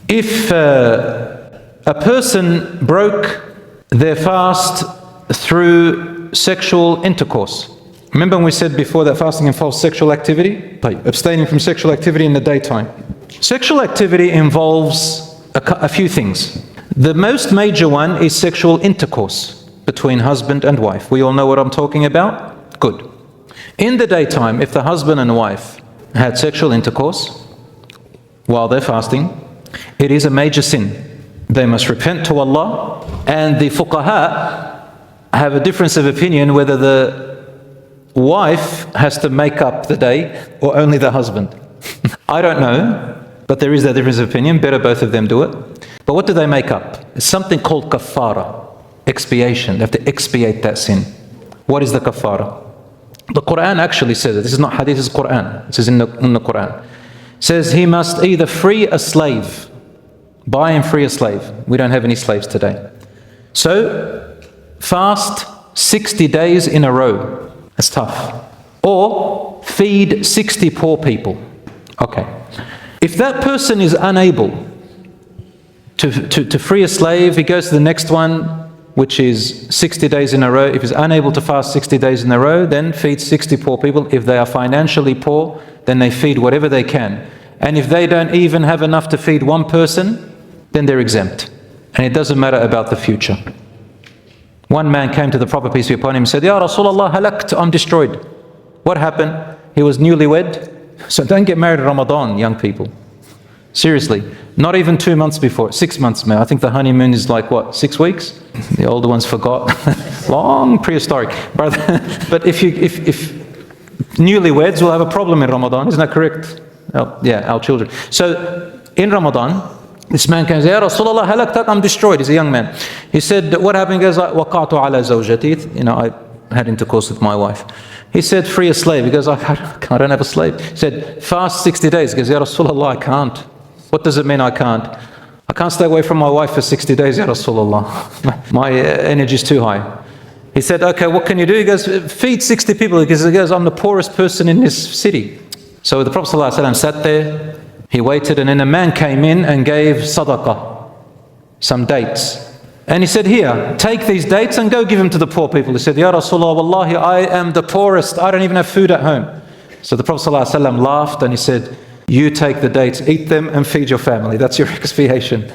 If a person broke their fast through sexual intercourse, remember when we said before that fasting involves sexual activity? Abstaining from sexual activity in the daytime. Sexual activity involves a few things. The most major one is sexual intercourse between husband and wife. We all know what I'm talking about? Good. In the daytime, if the husband and wife had sexual intercourse while they're fasting, it is a major sin. They must repent to Allah, and the fuqaha have a difference of opinion whether the wife has to make up the day or only the husband. I don't know, but there is that difference of opinion. Better both of them do it. But what do they make up? It's something called kafara, expiation. They have to expiate that sin. What is the kafara? The Quran actually says it. This is not hadith, this is Quran. This is in the Quran. It says he must either free a slave, buy and free a slave. We don't have any slaves today. So fast 60 days in a row. That's tough. Or feed 60 poor people. Okay. If that person is unable to free a slave, he goes to the next one, which is 60 days in a row. If he's unable to fast 60 days in a row, then feed 60 poor people. If they are financially poor, then they feed whatever they can. And if they don't even have enough to feed one person, then they're exempt. And it doesn't matter about the future. One man came to the Prophet, peace be upon him, and said, Ya Rasulullah, halakt, I'm destroyed. What happened? He was newlywed. So don't get married in Ramadan, young people. Seriously. Not even 2 months before, 6 months, man. I think the honeymoon is like, what, 6 weeks? The older ones forgot. Long prehistoric. But if newlyweds will have a problem in Ramadan, isn't that correct? Yeah, our children. So in Ramadan, this man came and said, Ya Rasulullah, halaktak, I'm destroyed. He's a young man. He said, what happened? He goes, waqa'tu ala zawjati. I had intercourse with my wife. He said, free a slave. He goes, I don't have a slave. He said, fast 60 days. He goes, Ya Rasulullah, I can't. What does it mean I can't? I can't stay away from my wife for 60 days, Ya Rasulullah. My energy is too high. He said, okay, what can you do? He goes, feed 60 people. He goes, I'm the poorest person in this city. So the Prophet ﷺ sat there, he waited, and then a man came in and gave sadaqah, some dates. And he said, here, take these dates and go give them to the poor people. He said, Ya Rasulullah, wallahi, I am the poorest. I don't even have food at home. So the Prophet ﷺ laughed and he said, you take the dates, eat them and feed your family. That's your expiation.